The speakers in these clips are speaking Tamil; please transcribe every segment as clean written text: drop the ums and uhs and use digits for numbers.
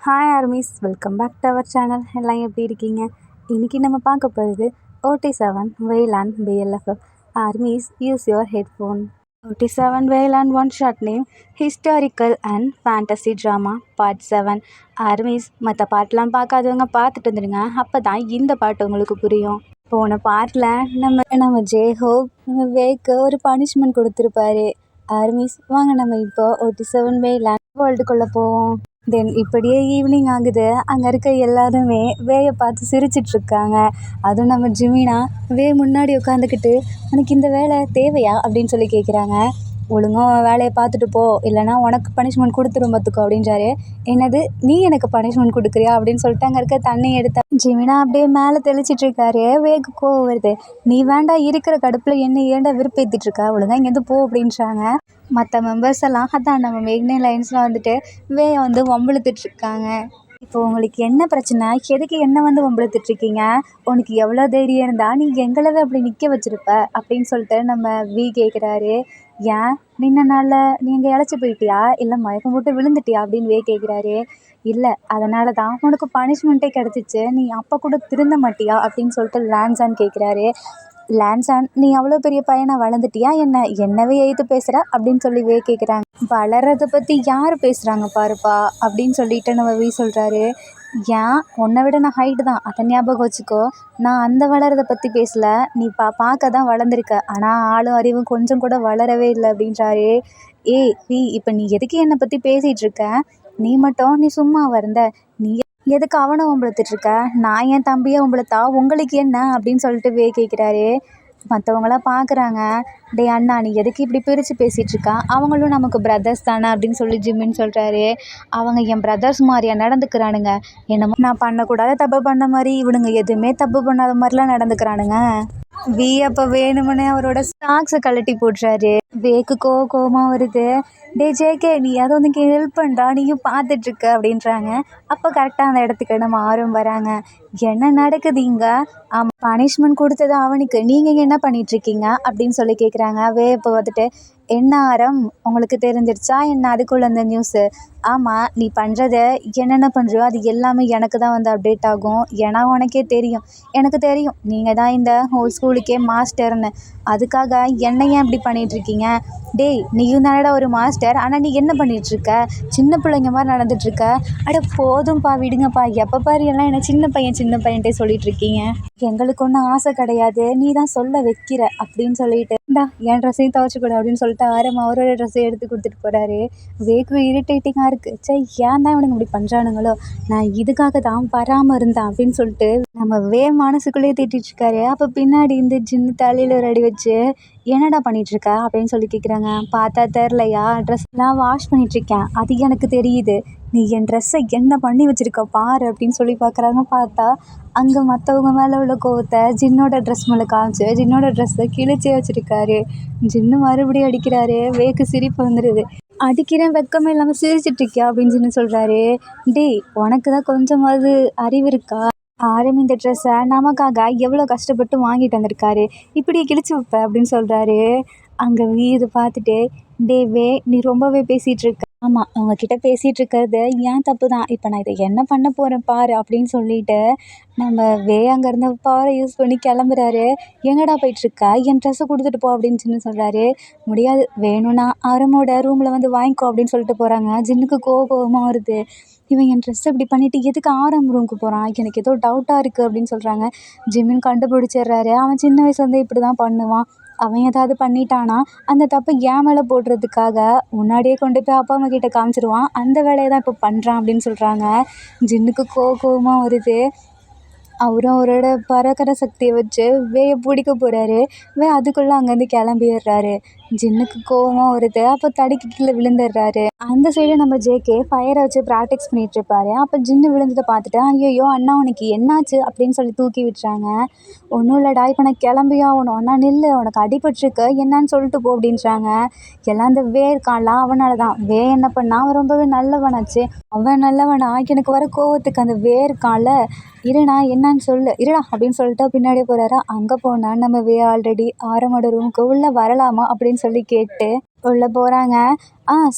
Hi ARMYs, welcome back to our channel. எல்லாம் எப்படி இருக்கீங்க? இன்றைக்கி நம்ம பார்க்க போகிறது OT7 Wayland BLFF. Armies, use your headphone. OT7 Wayland one short name historical and fantasy drama part 7. Armies, மற்ற பாட்டெலாம் பார்க்காதவங்க பார்த்துட்டு வந்துடுங்க. அப்போ தான் இந்த பாட்டு உங்களுக்கு புரியும். போன பார்ட்டில் நம்ம ஜேஹோப் நம்ம வேக்கு ஒரு பனிஷ்மெண்ட் கொடுத்துருப்பாரு. ஆர்மிஸ், வாங்க நம்ம இப்போ OT7 Wayland வேர்ல்டுக்குள்ளே போவோம். தென் இப்படியே ஈவினிங் ஆகுது. அங்கே இருக்க எல்லாருமே வேயை பார்த்து சிரிச்சிட்ருக்காங்க. அதுவும் நம்ம ஜிமினா வே முன்னாடி உட்காந்துக்கிட்டு, உனக்கு இந்த வேலை தேவையா அப்படின்னு சொல்லி கேட்குறாங்க. ஒழுங்காக வேலையை பார்த்துட்டு போ, இல்லைனா உனக்கு பனிஷ்மெண்ட் கொடுத்துரும் பார்த்துக்கோ அப்படின்றாரு. என்னது, நீ எனக்கு பனிஷ்மெண்ட் கொடுக்குறியா அப்படின்னு சொல்லிட்டு அங்கே இருக்க தண்ணி எடுத்தா ஜிமினா அப்படியே மேலே தெளிச்சிட்ருக்காரு. வேக்கு கோவம் வருது. நீ வேண்டாம், இருக்கிற கடுப்பில் என்ன ஏண்டா விருப்பேற்றிட்டுருக்கா, ஒழுங்காக இங்கேருந்து போ அப்படின்றாங்க. மற்ற மெம்பர்ஸ் எல்லாம் அதான் நம்ம மேக்னே லைன்ஸ்லாம் வந்துட்டு வேயை வம்பிழுத்துட்ருக்காங்க. இப்போ உங்களுக்கு என்ன பிரச்சனை, எதுக்கு என்ன வம்பிழுத்துட்ருக்கீங்க, உனக்கு எவ்வளோ தைரியம் இருந்தால் நீ எங்களவே அப்படி நிற்க வச்சுருப்ப அப்படின்னு சொல்லிட்டு நம்ம வி கேட்குறாரு. ஏன் நின்ன நாளில் நீங்கள் இழைச்சி போயிட்டியா, இல்லை மயக்கம் போட்டு விழுந்துட்டியா அப்படின்னு வே கேட்குறாரு. இல்லை, அதனால தான் உனக்கு பனிஷ்மெண்ட்டே கிடச்சிச்சு, நீ அப்போ கூட திருந்த மாட்டியா அப்படின்னு சொல்லிட்டு லான்சான் கேட்குறாரு. லான்சான், நீ அவ்வளோ பெரிய பையனை வளர்ந்துட்டியா என்னவே எய்த்து பேசுகிற அப்படின்னு சொல்லி வே கேட்குறாங்க. வளர்றதை பற்றி யார் பேசுகிறாங்க பாருப்பா அப்படின்னு சொல்லிட்டு நம்ம வி சொல்கிறாரு. ஏன், உன்னை விட நான் ஹைட்டு தான், அதை ஞாபகம் வச்சுக்கோ. நான் அந்த வளர்றதை பற்றி பேசல, நீ பார்க்க தான் வளர்ந்துருக்க, ஆனால் ஆளும் அறிவும் கொஞ்சம் கூட வளரவே இல்லை அப்படின்றாரு. ஏய் வி, இப்போ நீ எதுக்கு என்னை பற்றி பேசிகிட்ருக்க, நீ சும்மா வந்த, நீ எதுக்கு அவனை வம்பிழுத்துட்ருக்க, நான் என் தம்பியை வம்பிழுத்தா உங்களுக்கு என்ன அப்படின்னு சொல்லிட்டு வே கேட்குறாரு. மற்றவங்களாம் பார்க்குறாங்க. டே அண்ணா, நீ எதுக்கு இப்படி பிரித்து பேசிகிட்ருக்கா, அவங்களும் நமக்கு பிரதர்ஸ் தானே அப்படின்னு சொல்லி ஜிம்மின்னு சொல்கிறாரு. அவங்க என் பிரதர்ஸ் மாதிரியா நடந்துக்கிறானுங்க, என்னமோ நான் பண்ணக்கூடாத தப்பு பண்ண மாதிரி இவனுங்க எதுவுமே தப்பு பண்ணாத மாதிரிலாம் நடந்துக்கிறானுங்க. வி அப்போ வேணுமுன்னே அவரோட சாக்ஸை கழட்டி போடுறாரு. வேக்கு கோவமாக வருது. டே ஜேகே, நீ அதை ஹெல்ப் பண்ணுறா, நீயும் பார்த்துட்ருக்க அப்படின்றாங்க. அப்போ கரெக்டாக அந்த இடத்துக்கு நம்ம ஆர்வம் வராங்க. என்ன நடக்குது இங்கே, ஆமாம் பனிஷ்மெண்ட் கொடுத்தது அவனுக்கு, நீங்கள் என்ன பண்ணிகிட்ருக்கீங்க அப்படின்னு சொல்லி கேட்குறாங்க. வே இப்போ வந்துட்டு, என்ன ஆரம், உங்களுக்கு தெரிஞ்சிருச்சா என்ன அதுக்குள்ளே அந்த நியூஸு, ஆமாம் நீ பண்ணுறத என்னென்ன பண்ணுறியோ அது எல்லாமே எனக்கு தான் அப்டேட் ஆகும். ஏன்னா உனக்கே தெரியும், எனக்கு தெரியும் நீங்கள் தான் இந்த ஹோல் ஸ்கூலுக்கே மாஸ்டர்னு, அதுக்காக என்னை ஏன் இப்படி பண்ணிகிட்ருக்கீங்க. டேய், நீயும் தானடா ஒரு மாஸ்டர், ஆனால் நீ என்ன பண்ணிகிட்ருக்க, சின்ன பிள்ளைங்க மாதிரி நடந்துகிட்ருக்க. அட போதும்ப்பா, விடுங்கப்பா, எப்போ பாரு எல்லாம் என்ன சின்ன பையன்ட்டே சொல்லிகிட்ருக்கீங்க, எங்களுக்கு ஒன்றும் ஆசை கிடையாது, நீ தான் சொல்ல வைக்கிற அப்படின்னு சொல்லிட்டு, இந்தா என் ட்ரெஸ்ஸையும் துவைச்சி கொடு அப்படின்னு சொல்லிட்டு ஆரம் அவரோட ட்ரெஸ்ஸை எடுத்து கொடுத்துட்டு போகிறாரு. வேக்கு இரிட்டேட்டிங்காக இருக்குது. ஏன் தான் இவனுங்க இப்படி பண்ணுறானுங்களோ, நான் இதுக்காக தான் வராமல் இருந்தேன் அப்படின்னு சொல்லிட்டு நம்ம மனசுக்குள்ளேயே திட்டிகிட்ருக்காரு. அப்போ பின்னாடி இந்த ஜின்னு தலையில் ஒரு அடி வச்சு, என்னடா பண்ணிகிட்ருக்க அப்படின்னு சொல்லி கேட்குறாங்க. பார்த்தா தெரிலையா, ட்ரெஸ்லாம் வாஷ் பண்ணிகிட்ருக்கேன், அது எனக்கு தெரியுது, நீ என் ட்ரெஸ்ஸை என்ன பண்ணி வச்சுருக்க பாரு அப்படின்னு சொல்லி பார்க்குறாங்க. பார்த்தா அங்கே மற்றவங்க மேலே உள்ள கோவத்தை ஜின்னோட ட்ரெஸ் மேலே காமிச்சு ஜின்னோட ட்ரெஸ்ஸை கிழிச்சே வச்சுருக்காரு. ஜின்னு மறுபடியும் அடிக்கிறாரு. வேக்கு சிரிப்பு வந்துடுது. அடிக்கிறேன் வெக்கமே இல்லாமல் சிரிச்சிட்ருக்கியா அப்படின்னு ஜின்னு சொல்கிறாரு. டேய், உனக்கு தான் கொஞ்சமாவது அறிவு இருக்கா, ஆரம் இந்த ட்ரெஸ்ஸை நமக்காக எவ்வளோ கஷ்டப்பட்டு வாங்கிட்டு வந்திருக்காரு, இப்படியே கிழிச்சு வைப்ப அப்படின்னு சொல்கிறாரு. அங்கே வீடு பார்த்துட்டு, டே வே, நீ ரொம்பவே பேசிகிட்ருக்க, ஆமாம் அவங்கக்கிட்ட பேசிகிட்ருக்கிறது ஏன் தப்பு தான், இப்போ நான் இதை என்ன பண்ண போகிறேன் பாரு அப்படின்னு சொல்லிட்டு நம்ம அங்கேருந்து பவரை யூஸ் பண்ணி கிளம்புறாரு. எங்கடா போயிட்டுருக்க, என் ட்ரெஸ்ஸை கொடுத்துட்டு போ அப்படின்னு ஜின்னு சொல்கிறாரு. முடியாது, வேணும்னா ஆரமோட ரூமில் வாங்கிக்கோ அப்படின்னு சொல்லிட்டு போகிறாங்க. ஜின்னுக்கு கோவமாக வருது. இவன் என் ட்ரெஸ்ஸை இப்படி பண்ணிவிட்டு எதுக்கு ஆரம் ரூமுக்கு போகிறான், எனக்கு ஏதோ டவுட்டாக இருக்குது அப்படின்னு சொல்கிறாங்க. ஜிம்மின்னு கண்டுபிடிச்சிடுறாரு. அவன் சின்ன வயசுலேருந்தே இப்படி தான் பண்ணுவான், அவன் ஏதாவது பண்ணிட்டானா அந்த தப்பை என் மேலே போடுறதுக்காக முன்னாடியே கொண்டு போய் அப்பா அம்மா கிட்ட காமிச்சிருவான், அந்த வேலையை தான் இப்போ பண்ணுறான் அப்படின்னு சொல்கிறாங்க. ஜின்னுக்கு கோவமாக வருது. அவரும் அவரோட பறக்கிற சக்தியை வச்சு வேயை பிடிக்க போகிறாரு. அதுக்குள்ளே அங்கேருந்து கிளம்பிடுறாரு. ஜின்னுக்கு கோவமாக வருது. அப்போ தடுக்கி கீழே விழுந்துடுறாரு. அந்த சைடு நம்ம ஜேகே ஃபயரை வச்சு ப்ராக்டிஸ் பண்ணிகிட்ருப்பாரு. அப்போ ஜின்னு விழுந்ததை பார்த்துட்டு, ஐயோ அண்ணா உனக்கு என்னாச்சு அப்படின்னு சொல்லி தூக்கி விட்டுறாங்க. ஒன்றும் இல்லைடா, இப்போ நான் கிளம்பியே ஆகணும், அண்ணா நில்லு, உனக்கு அடிபட்டிருக்கு என்னன்னு சொல்லிட்டு போ அப்படின்றாங்க. எல்லாம் அந்த இருக்கான்லாம் அவனால தான். என்ன பண்ணா, அவன் ரொம்பவே நல்லவனாச்சு, அவன் நல்லவனா, எனக்கு வர கோவத்துக்கு அந்த இருக்கான்ல, இருடா என்னன்னு சொல்லு, இருடா அப்படின்னு சொல்லிட்டு பின்னாடியே போகிறாரு. அங்கே போனால் நம்ம ஆல்ரெடி ஆரமோட ரூமுக்கு உள்ளே வரலாமா அப்படின்னு சொல்லி கேட்டு உள்ளே போகிறாங்க.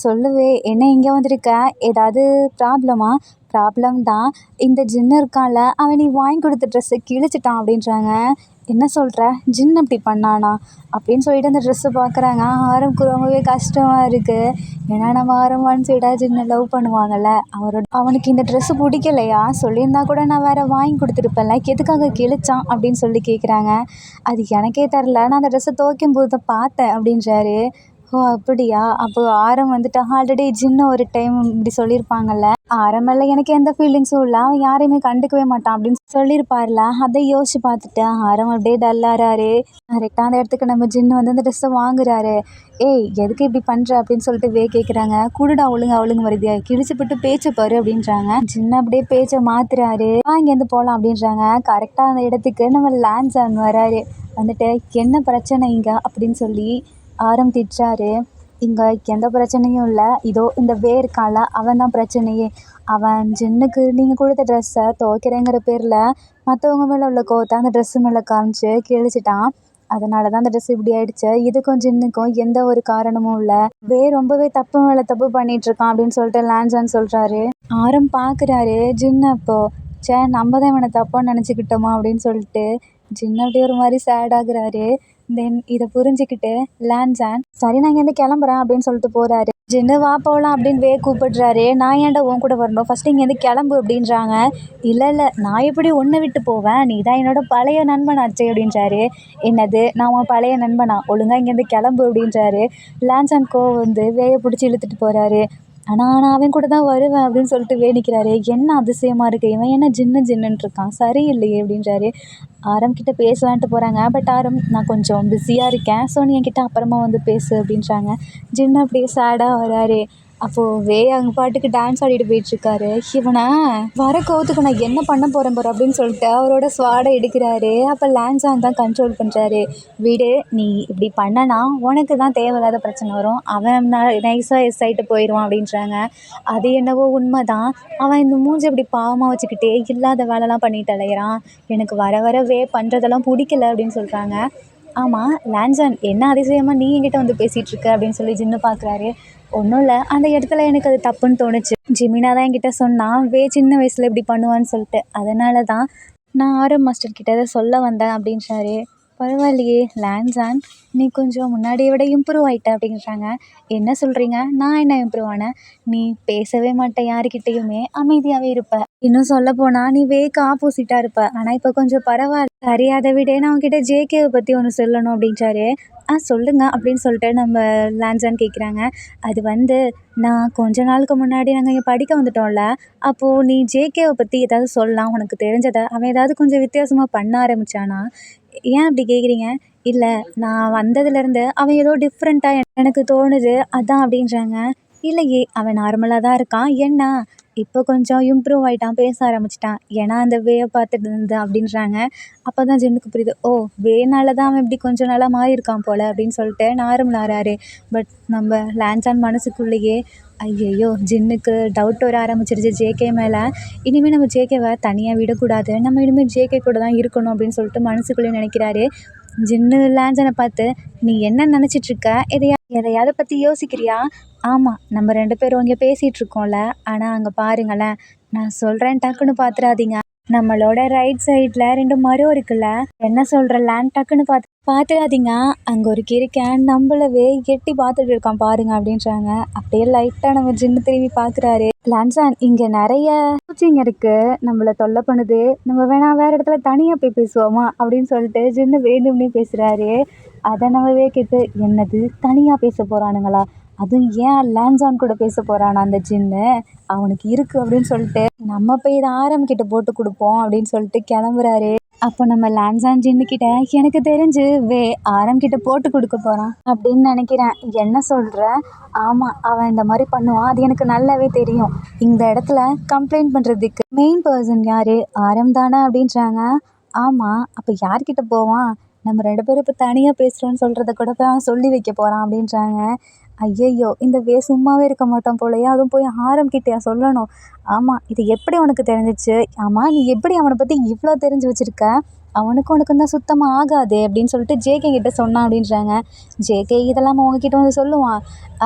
சொல்லுவே, என்ன இங்கே வந்திருக்க, ஏதாவது ப்ராப்ளமா, ப்ராப்ளம் தான் இந்த ஜின்னு இருக்கான்ல, அவன் நீ வாங்கி கொடுத்த ட்ரெஸ்ஸை கிழிச்சிட்டான் அப்படின்றாங்க. என்ன சொல்கிற, ஜின் அப்படி பண்ணானா அப்படின்னு சொல்லிட்டு அந்த ட்ரெஸ்ஸை பார்க்குறாங்க. ஆரம்க்கு ரொம்பவே கஷ்டமாக இருக்குது. ஏன்னா நம்ம ஆரம் ஒன் சைடாக ஜின்னை லவ் பண்ணுவாங்கல்ல, அவனுக்கு இந்த ட்ரெஸ்ஸு பிடிக்கலையா, சொல்லியிருந்தா கூட நான் வேறு வாங்கி கொடுத்துருப்பேன்ல, எதுக்காக கிழிச்சான் அப்படின்னு சொல்லி கேட்குறாங்க. அது எனக்கே தெரில, நான் அந்த ட்ரெஸ்ஸை துவைக்கும் போது தான் பார்த்தேன் அப்படின்றாரு. ஓ அப்படியா, அப்போ ஆரம் வந்துட்டு ஆல்ரெடி ஜின்னு ஒரு டைம் இப்படி சொல்லியிருப்பாங்கல்ல, ஆரம்பம்ல எனக்கு எந்த ஃபீலிங்ஸும் இல்லை, அவன் யாரையுமே கண்டுக்கவே மாட்டான் அப்படின்னு சொல்லியிருப்பார்ல, அதை யோசிச்சு பார்த்துட்டு ஆரம் அப்படியே டல்லாகிறாரு. கரெக்டாக அந்த இடத்துக்கு நம்ம ஜின்னு வந்து அந்த ட்ரெஸ்ஸை வாங்குறாரு. ஏய் எதுக்கு இப்படி பண்ணுற அப்படின்னு சொல்லிட்டு கேட்குறாங்க. குடுடா ஒழுங்கு வருதியா, கிழிச்சுப்பட்டு பேச்சை பாரு அப்படின்றாங்க. ஜின்னு அப்படியே பேச்சை மாத்துறாரு. இங்கேருந்து போகலாம் அப்படின்றாங்க. கரெக்டாக அந்த இடத்துக்கு நம்ம லான்சான் வராரு. வந்துட்டு என்ன பிரச்சனை இங்கே அப்படின்னு சொல்லி ஆரம் திட்டுறாரு. இங்கே எந்த பிரச்சனையும் இல்லை, இதோ இந்த இருக்கான்ல அவன் தான் பிரச்சனையே. அவன் ஜின்னுக்கு நீங்கள் கொடுத்த ட்ரெஸ்ஸை துவைக்கிறேங்கிற பேரில் மற்றவங்க மேலே உள்ள கோவத்தை அந்த ட்ரெஸ்ஸு மேலே காமிச்சு கிழிச்சிட்டான். அதனால தான் அந்த ட்ரெஸ் இப்படி ஆயிடுச்சு. இதுக்கும் ஜின்னுக்கும் எந்த ஒரு காரணமும் இல்லை. ரொம்பவே தப்பு மேலே தப்பு பண்ணிகிட்ருக்கான் அப்படின்னு சொல்லிட்டு லான்சான் சொல்கிறாரு. ஆரம் பார்க்குறாரு ஜின்னு. அப்போது நம்ம தான் இவனை தப்பாக நினச்சிக்கிட்டோமா அப்படின்னு சொல்லிட்டு ஜின்னு அப்படியே ஒரு மாதிரி சேட் ஆகுறாரு. தென் இதை புரிஞ்சுக்கிட்டு லான்சான் சரி நான் இங்கேருந்து கிளம்புறேன் அப்படின்னு சொல்லிட்டு போகிறாரு. ஜின்னு வா போகலாம் அப்படின்னு கூப்பிடுறாரு. நான் ஏன்டா உன் கூட வரணும், ஃபஸ்ட்டு இங்கேருந்து கிளம்பு அப்படின்றாங்க. இல்லை நான் எப்படி ஒன்றை விட்டு போவேன், நீ தான் என்னோட பழைய நண்பனாச்சே அப்படின்றாரு. என்னது, நான் உன் பழைய நண்பனா, ஒழுங்காக இங்கேருந்து கிளம்பு அப்படின்றாரு. லான்சான் வந்து பிடிச்சி இழுத்துட்டு போகிறாரு. ஆனால் நான் அவன் கூட தான் வருவேன் அப்படின்னு சொல்லிட்டு நிற்கிறாரு. என்ன அதிசயமாக இருக்குது, இவன் என்ன ஜின்னுன்னு இருக்கான், சரியில்லையே அப்படின்றாரு. ஆரம் கிட்ட பேசலான்ட்டு போகிறாங்க. பட் ஆரம் நான் கொஞ்சம் பிஸியாக இருக்கேன், ஸோ நீ என்கிட்ட அப்புறமா வந்து பேசு அப்படின்றாங்க. ஜின்னு அப்படியே சேடாக வராரு. அப்போது அவங்க பாட்டுக்கு டான்ஸ் ஆடிட்டு போயிட்டுருக்காரு. இவனை வர கோவத்துக்கு நான் என்ன பண்ண போகிறேன் அப்படின்னு சொல்லிட்டு அவரோட ஸ்வாடை எடுக்கிறாரு. அப்போ லான்சான் தான் கண்ட்ரோல் பண்ணுறாரு. விடு, நீ இப்படி பண்ணனா உனக்கு தான் தேவையில்லாத பிரச்சனை வரும், அவன் நைஸாக ஆகிட்டு போயிடுவான் அப்படின்றாங்க. அது என்னவோ உண்மை தான். அவன் இந்த மூஞ்சி இப்படி பாவமாக வச்சுக்கிட்டே இல்லாத வேலைலாம் பண்ணிட்டு அலையிறான். எனக்கு வர பண்ணுறதெல்லாம் பிடிக்கல அப்படின்னு சொல்கிறாங்க. ஆமாம் லான்சான், என்ன அதிசயமாக நீ என்கிட்ட வந்து பேசிகிட்டு இருக்க அப்படின்னு சொல்லி ஜின்னு பார்க்குறாரு. ஒன்றும் இல்லை, அந்த இடத்துல எனக்கு அது தப்புன்னு தோணுச்சு. ஜிமினா தான் என்கிட்ட சொன்னான் சின்ன வயசில் இப்படி பண்ணுவான்னு சொல்லிட்டு, அதனால தான் நான் ஆரம் மாஸ்டர் கிட்ட அதை சொல்ல வந்தேன் அப்படின்றாரு. பரவாயில்லையே லான்சான், நீ கொஞ்சம் முன்னாடியை விட இம்ப்ரூவ் ஆகிட்ட அப்படின்றாங்க. என்ன சொல்கிறீங்க, நான் என்ன இம்ப்ரூவ் ஆனேன், நீ பேசவே மாட்டேன், யாருக்கிட்டேயுமே அமைதியாகவே இருப்ப, இன்னும் சொல்ல போனால் நீ ஆப்போசிட்டாக இருப்ப, ஆனால் இப்போ கொஞ்சம் பரவாயில்ல. சரி அதை விட நான் உங்ககிட்ட ஜேகேவை பற்றி ஒன்று சொல்லணும் அப்படின்றாரு. சொல்லுங்க அப்படின்னு சொல்லிட்டு நம்ம லான்சான் கேட்குறாங்க. அது நான் கொஞ்ச நாளுக்கு முன்னாடி நாங்கள் இங்கே படிக்க வந்துட்டோம்ல, அப்போது நீ ஜேகேவை பற்றி ஏதாவது சொல்லலாம், உனக்கு தெரிஞ்சதை. அவன் ஏதாவது கொஞ்சம் வித்தியாசமாக பண்ண ஆரம்பித்தானா, ஏன் அப்படி கேட்குறீங்க. இல்லை, நான் வந்ததுலேருந்து அவன் ஏதோ டிஃப்ரெண்ட்டாக எனக்கு தோணுது, அதான் அப்படின்றாங்க. இல்லையே, அவன் நார்மலாக தான் இருக்கான், என்ன இப்போ கொஞ்சம் இம்ப்ரூவ் ஆகிட்டான், பேச ஆரம்பிச்சிட்டான், ஏன்னா அந்த பார்த்துட்டு இருந்தேன் அப்படின்றாங்க. அப்போ தான் ஜின்னுக்கு புரியுது, ஓ வேனால தான் அவன் இப்படி கொஞ்சம் நாளாக மாறியிருக்கான் போல் அப்படின்னு சொல்லிட்டு நார்மல் ஆறாரு. பட் நம்ம லான்சான் மனசுக்குள்ளேயே ஐயையோ ஜின்னுக்கு டவுட் வர ஆரம்பிச்சிருச்சு ஜேகே மேலே. இனிமேல் நம்ம ஜேகேவை தனியாக விடக்கூடாது, நம்ம இனிமேல் ஜேகே கூட தான் இருக்கணும் அப்படின்னு சொல்லிட்டு மனசுக்குள்ளேயே நினைக்கிறாரு. ஜின்னு லான்சானை பார்த்து நீ என்ன நினச்சிட்ருக்க, எதையாவது பற்றி யோசிக்கிறியா. ஆமாம், நம்ம 2 பேரும் இங்கே பேசிகிட்டு இருக்கோம்ல, ஆனால் அங்கே பாருங்களேன், நான் சொல்கிறேன் டக்குன்னு பார்த்துடாதீங்க, நம்மளோட ரைட் சைடில் 2 மரம் இருக்குல்ல, என்ன சொல்கிற லேண்ட், டக்குன்னு பார்த்துடாதீங்க, அங்கே ஒரு கிறுக்கன் நம்மளவே எட்டி பார்த்துட்டு இருக்கான் பாருங்க அப்படின்றாங்க. அப்படியே லைட்டாக நம்ம ஜின்னு திரும்பி பார்க்குறாரு. லான்சான், இங்கே நிறைய பூச்சிங்க இருக்குது, நம்மளை தொல்லை பண்ணுது, நம்ம வேறு இடத்துல தனியாக போய் பேசுவோமா அப்படின்னு சொல்லிட்டு ஜின்னு வேண்டும்னே பேசுகிறாரு. அதை நம்ம கேட்டு என்னது தனியாக பேச போகிறானுங்களா, அதுவும் ஏன் லான்சான் கூட பேச போகிறானா அந்த ஜின்னு, அவனுக்கு இருக்குது அப்படின்னு சொல்லிட்டு நம்ம போய் இதை ஆரம்பிக்கிட்ட போட்டு கொடுப்போம் அப்படின்னு சொல்லிட்டு கிளம்புறாரு. அப்போ நம்ம லான்சான் ஜின்னுக்கிட்ட எனக்கு தெரிஞ்சு ஆரம்பிக்கிட்ட போட்டு கொடுக்க போகிறான் அப்படின்னு நினைக்கிறேன், என்ன சொல்கிற. ஆமாம், அவன் இந்த மாதிரி பண்ணுவான், அது எனக்கு நல்லாவே தெரியும். இந்த இடத்துல கம்ப்ளைண்ட் பண்ணுறதுக்கு மெயின் பர்சன் யார், ஆரம் தானே அப்படின்றாங்க. ஆமாம், அப்போ யார்கிட்ட போவான், நம்ம 2 பேரும் இப்போ தனியாக பேசுகிறோன்னு சொல்கிறத கூட போய் அவன் சொல்லி வைக்க போகிறான் அப்படின்றாங்க. ஐயையோ, இந்த சும்மாவே இருக்க மாட்டோம் போலயே, அதுவும் போய் ஆரம்பிக்கிட்டயா சொல்லணும். ஆமாம், இது எப்படி உனக்கு தெரிஞ்சிச்சு, ஆமாம் நீ எப்படி அவனை பற்றி இவ்வளோ தெரிஞ்சு வச்சுருக்க, உனக்கும் தான் சுத்தமாக ஆகாது அப்படின்னு சொல்லிட்டு ஜேகே கிட்ட சொன்னான் அப்படின்றாங்க. ஜேகே இதெல்லாம் உங்ககிட்ட வந்து சொல்லுவான்,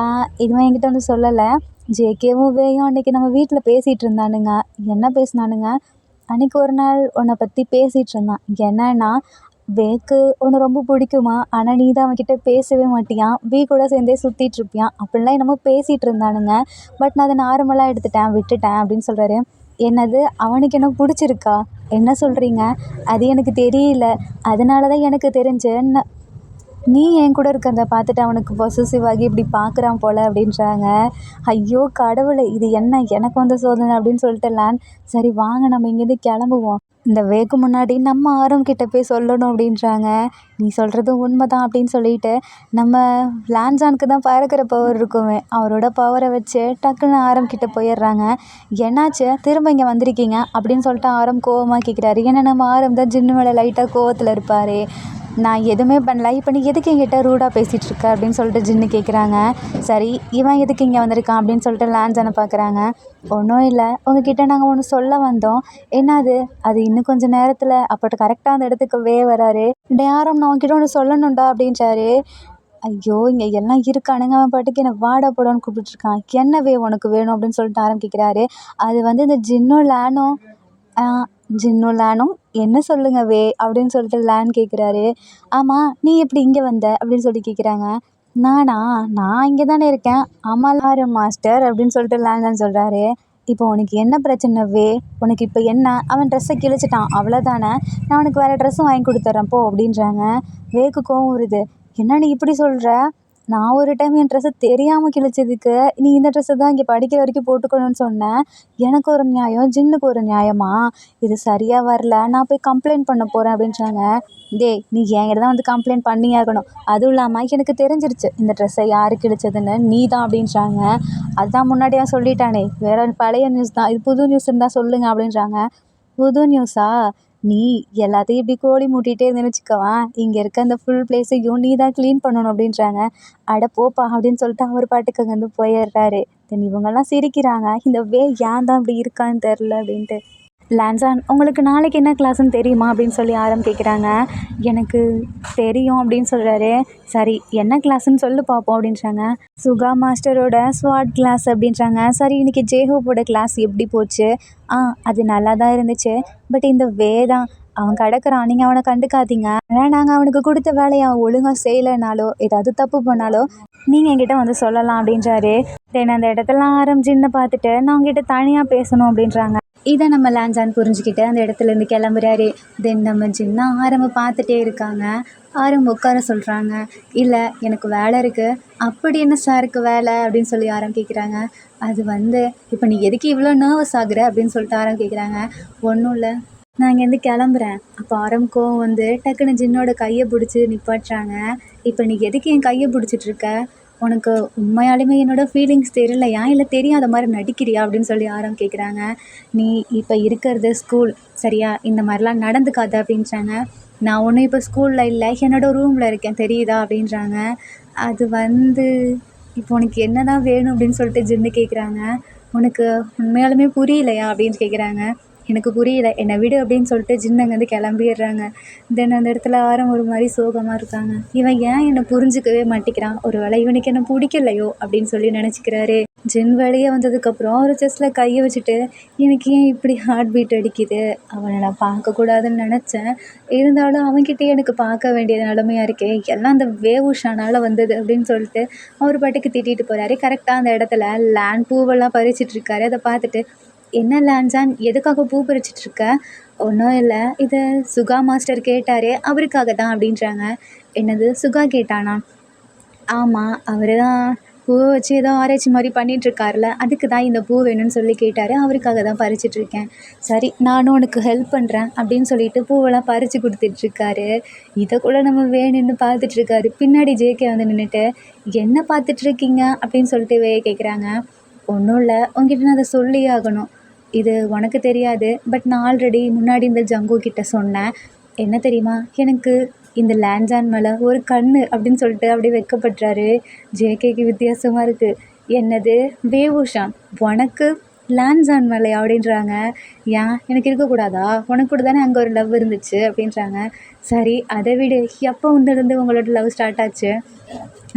இதுவும் என்கிட்ட வந்து சொல்லலை, ஜேகேவும் வேயும் அன்றைக்கி நம்ம வீட்டில் பேசிகிட்டு இருந்தானுங்க. என்ன பேசினானுங்க, அன்றைக்கி ஒரு நாள் உன்னை பற்றி பேசிகிட்டு இருந்தான். என்னன்னா, வேக்கு உன்னை ரொம்ப பிடிக்குமா, ஆனால் நீ தான் அவன்கிட்ட பேசவே மாட்டியான், வி கூட சேர்ந்தே சுற்றிட்டுருப்பியான் அப்படிலாம் என்னமோ பேசிகிட்டு இருந்தானுங்க. பட் நான் அதை நார்மலாக எடுத்துட்டேன், விட்டுட்டேன் அப்படின்னு சொல்கிறாரு. என்னது, அவனுக்கு என்ன பிடிச்சிருக்கா? என்ன சொல்கிறீங்க? அது எனக்கு தெரியல. அதனால தான் எனக்கு தெரிஞ்சு நீ என் கூட இருக்கிறத பார்த்துட்டு அவனுக்கு பொசசிவ் ஆகி இப்படி பார்க்குறான் போல் அப்படின்றாங்க. ஐயோ கடவுளே, இது என்ன எனக்கு வந்த சோதனை அப்படின்னு சொல்லிட்டு சரி வாங்க நம்ம இங்கேருந்து கிளம்புவோம், இந்த வேக்கு முன்னாடி நம்ம ஆரம் கிட்ட போய் சொல்லணும் அப்படின்றாங்க. நீ சொல்கிறதும் உண்மை தான் அப்படின்னு சொல்லிட்டு நம்ம லான்சானுக்கு தான் பறக்கிற பவர் இருக்குமே, அவரோட பவரை வச்சு டக்குன்னு ஆரம் கிட்ட போயிடுறாங்க. என்னாச்சு, திரும்ப இங்கே வந்திருக்கீங்க அப்படின்னு சொல்லிட்டு ஆரம் கோவமாக கேட்குறாரு. ஏன்னா நம்ம ஆரம் தான் ஜின்னு மேலே லைட்டாக கோவத்தில் இருப்பார். நான் எதுவுமே பண்ணல, இப்போ நீ எதுக்கு என்கிட்ட ரூடாக பேசிகிட்டு இருக்க அப்படின்னு சொல்லிட்டு ஜின்னு கேட்குறாங்க. சரி இவன் எதுக்கு இங்கே வந்திருக்கான் அப்படின்னு சொல்லிட்டு லான்சானை பார்க்குறாங்க. ஒன்றும் இல்லை, உங்ககிட்ட நாங்கள் ஒன்று சொல்ல வந்தோம். என்னது அது இன்னும் கொஞ்சம் நேரத்தில் அப்போ கரெக்டாக அந்த இடத்துக்கு வராரு. யாரும் நான் உங்ககிட்ட ஒன்று சொல்லணும்டா அப்படின்றாரு. ஐயோ இங்கே எல்லாம் இருக்கானுங்க, அவன் பாட்டுக்கு என்னை வாடா போடான்னு கூப்பிட்டுருக்கான். என்ன உனக்கு வேணும் அப்படின்னு சொல்லிட்டு ஆரம்பிக்கிறாரு. அது வந்து இந்த ஜின்னும் லேனும் ஜின்னும் லேனும் என்ன சொல்லுங்க அப்படின்னு சொல்லிட்டு லேன் கேட்குறாரு. ஆமாம் நீ எப்படி இங்கே வந்த அப்படின்னு சொல்லி கேட்குறாங்க. நான் இங்கே தானே இருக்கேன். ஆமாம் மாஸ்டர் அப்படின்னு சொல்லிட்டு லேன் தான் சொல்கிறாரு. இப்போ உனக்கு என்ன பிரச்சனை உனக்கு இப்போ என்ன, அவன் ட்ரெஸ்ஸை கிழிச்சிட்டான் அவ்வளோதானே, நான் உனக்கு வேறு ட்ரெஸ்ஸும் வாங்கி கொடுத்துட்றேன் போ அப்படின்றாங்க. வேக்கு கோவம் வருது. என்ன நீ இப்படி சொல்கிற, நான் ஒரு டைம் என் ட்ரெஸ்ஸை தெரியாமல் கிழிச்சதுக்கு நீ இந்த ட்ரெஸ்ஸை தான் இங்கே படிக்கிற வரைக்கும் போட்டுக்கணும்னு சொன்னேன். எனக்கு ஒரு நியாயம், ஜின்னுக்கு ஒரு நியாயமா, இது சரியாக வரல, நான் போய் கம்ப்ளைண்ட் பண்ண போகிறேன் அப்படின்றாங்க. நீ என்கிட்ட தான் வந்து கம்ப்ளைண்ட் பண்ணியாகணும், அதுவும் இல்லாமல் எனக்கு தெரிஞ்சிருச்சு இந்த ட்ரெஸ்ஸை யார் கிழிச்சதுன்னு, நீ தான் அப்படின்றாங்க. அதுதான் முன்னாடியே சொல்லிட்டானே, வேற பழைய நியூஸ் தான், இது புது நியூஸ் இருந்தால் சொல்லுங்கள் அப்படின்றாங்க. புது நியூஸா, நீ எல்லாத்தையும் இப்படி கோழி மூட்டிகிட்டே இருந்தேன்னு வச்சுக்கோவேன், இங்கே இருக்க அந்த ஃபுல் பிளேஸையும் நீ தான் க்ளீன் பண்ணணும் அப்படின்றாங்க. அட போப்பா அப்படின்னு சொல்லிட்டு அவர் பாட்டுக்கு அங்கேருந்து போயிடுறாரு. தென் இவங்கெல்லாம் சிரிக்கிறாங்க. இந்த ஏன் தான் இப்படி இருக்கான்னு தெரில அப்படின்ட்டு. லான்சான் உங்களுக்கு நாளைக்கு என்ன கிளாஸ்ன்னு தெரியுமா அப்படின்னு சொல்லி கேட்குறாங்க. எனக்கு தெரியும் அப்படின்னு சொல்கிறாரு. சரி என்ன கிளாஸ்ன்னு சொல்லி பார்ப்போம் அப்படின்றாங்க. சுகா மாஸ்டரோட ஸ்வாட் கிளாஸ் அப்படின்றாங்க. சரி இன்றைக்கி ஜேஹோப்போட கிளாஸ் எப்படி போச்சு? அது நல்லா தான் இருந்துச்சு. பட் இந்த தான் அவன் கிடக்குறான், நீங்கள் அவனை கண்டுக்காதீங்க. ஆனால் நாங்கள் அவனுக்கு கொடுத்த வேலையை அவன் ஒழுங்காக செய்யலைனாலோ ஏதாவது தப்பு பண்ணாலோ நீங்கள் என்கிட்ட வந்து சொல்லலாம் அப்படின்றாரு. தென் அந்த இடத்துல ஜின்னை பார்த்துட்டு நான் உங்ககிட்ட தனியாக பேசணும் அப்படின்றாங்க. இதை நம்ம லான்சான் புரிஞ்சுக்கிட்டு அந்த இடத்துலேருந்து கிளம்புறாரு. தென் நம்ம ஜின்னா பார்த்துட்டே இருக்காங்க. உட்கார சொல்கிறாங்க. இல்லை எனக்கு வேலை இருக்குது. அப்படி என்ன சாருக்கு வேலை அப்படின்னு சொல்லி கேட்குறாங்க. அது வந்து இப்போ நீ எதுக்கு இவ்வளோ நர்வஸ் ஆகுற அப்படின்னு சொல்லிட்டு கேட்குறாங்க. ஒன்றும் இல்லை, நான் இங்கேருந்து கிளம்புறேன். அப்போ கோவம் வந்து டக்குன்னு ஜின்னோட கையை பிடிச்சி நிப்பாட்டுறாங்க. இப்போ நீ எதுக்கு என் கையை பிடிச்சிட்ருக்க, உனக்கு உண்மையாலுமே என்னோடய ஃபீலிங்ஸ் தெரியலையா, இல்லை தெரியாத மாதிரி நடிக்கிறியா அப்படின்னு சொல்லி கேட்குறாங்க. நீ இப்போ இருக்கிறது ஸ்கூல் சரியா, இந்த மாதிரிலாம் நடந்துக்காத அப்படின்றாங்க. நான் ஒன்றும் இப்போ ஸ்கூலில் இல்லை, என்னோடய ரூமில் இருக்கேன் தெரியுதா அப்படின்றாங்க. அது வந்து இப்போ உனக்கு என்ன தான் வேணும் அப்படின்னு சொல்லிட்டு ஜின்னு கேட்குறாங்க. உனக்கு உண்மையாலுமே புரியலையா அப்படின்னு கேட்குறாங்க. எனக்கு புரியல, என்னை விடு அப்படின்னு சொல்லிட்டு ஜின்னு அங்கேருந்து கிளம்பிடுறாங்க. தென் அந்த இடத்துல ஒரு மாதிரி சோகமாக இருக்காங்க. இவன் ஏன் என்னை புரிஞ்சிக்கவே மாட்டேங்கிறான், ஒரு வேளை இவனுக்கு என்ன பிடிக்கலையோ அப்படின்னு சொல்லி நினச்சிக்கிறாரு. ஜின் வெளியே வந்ததுக்கப்புறம் ஒரு செஸ்ட்டில் கையை வச்சுட்டு எனக்கு ஏன் இப்படி ஹார்ட் பீட் அடிக்குது, அவனை நான் பார்க்கக்கூடாதுன்னு நினச்சேன், இருந்தாலும் அவன்கிட்டயே எனக்கு பார்க்க வேண்டிய நிலமையாக இருக்கே, எல்லாம் அந்த வேவுஷானால் வந்தது அப்படின்னு சொல்லிட்டு அவர் பாட்டுக்கு திட்டிகிட்டு போகிறாரு. கரெக்டாக அந்த இடத்துல லேண்ட் பூவெல்லாம் பறிச்சிட்ருக்காரு. அதை பார்த்துட்டு என்ன லான்சான் எதுக்காக பூ பறிச்சிட்ருக்க? ஒன்றும் இல்லை, இதை சுகா மாஸ்டர் கேட்டார், அவருக்காக தான் அப்படின்றாங்க. என்னது சுகா கேட்டானா? ஆமாம், அவர் தான் பூவை வச்சு ஏதோ ஆராய்ச்சி மாதிரி பண்ணிகிட்ருக்காருல, அதுக்கு தான் இந்த பூ வேணும்னு சொல்லி கேட்டார், அவருக்காக தான் பறிச்சிட்ருக்கேன். சரி நானும் உனக்கு ஹெல்ப் பண்ணுறேன் அப்படின்னு சொல்லிட்டு பூவெல்லாம் பறித்து கொடுத்துட்ருக்காரு. இதை கூட நம்ம வேணும்னு பார்த்துட்ருக்காரு. பின்னாடி ஜேகே வந்து நின்றுட்டு என்ன பார்த்துட்ருக்கீங்க அப்படின்னு சொல்லிட்டு கேட்குறாங்க. ஒன்றும் இல்லை, உங்ககிட்ட நான் அதை சொல்லியே ஆகணும், இது உனக்கு தெரியாது, பட் நான் ஆல்ரெடி முன்னாடி இந்த ஜங்கு கிட்ட சொன்னேன். என்ன தெரியுமா, எனக்கு இந்த லான்சான் மேலே ஒரு கண்ணு அப்படின்னு சொல்லிட்டு அப்படியே வெட்கப்படுறாரு. ஜேகேக்கு வித்தியாசமாக இருக்குது. என்னது வேவுஷான், உனக்கு லான்ஸான் மேலையா அப்படின்றாங்க. ஏன் எனக்கு இருக்கக்கூடாதா? உனக்கு கூட தானே அங்கே ஒரு லவ் இருந்துச்சு அப்படின்றாங்க. சரி அதை விடு, எப்போ வந்துருந்து உங்களோட லவ் ஸ்டார்ட் ஆச்சு?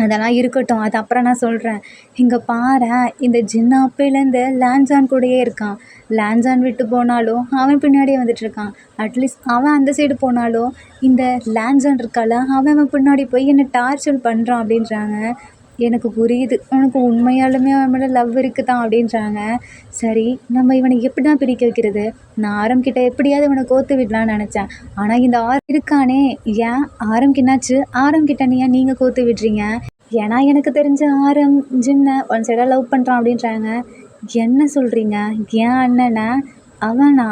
அதெல்லாம் இருக்கட்டும், அது அப்புறம் நான் சொல்கிறேன். இங்கே பாரேன், இந்த ஜின்னா அப்பையிலேருந்து லான்ஸான் கூடயே இருக்கான். லான்ஸான் விட்டு போனாலும் அவன் பின்னாடியே வந்துட்டுருக்கான். அட்லீஸ்ட் அவன் அந்த சைடு போனாலும் இந்த லான்ஸான் இருக்கால, அவன் பின்னாடி போய் என்னை டார்ச்சர் பண்ணுறான் அப்படின்றாங்க. எனக்கு புரியுது, உனக்கு உண்மையாலுமே அவன் மேலே லவ் இருக்குதான் அப்படின்றாங்க. சரி, நம்ம இவனை எப்படி தான் பிரிக்க வைக்கிறது? நான் ஆரம்கிட்ட எப்படியாவது இவனை கோத்து விடலான்னு நினச்சேன். ஆனால் இந்த இருக்கானே, ஏன் ஆரம்க்கு என்னாச்சு? ஆரம்கிட்ட நீ ஏன் நீங்கள் கோத்து விடுறீங்க? ஏன்னா எனக்கு தெரிஞ்ச ஆரம் ஜின்னை ஒன் சைடாக லவ் பண்ணுறான் அப்படின்றாங்க. என்ன சொல்கிறீங்க? ஏன் அண்ணனை? அவனா?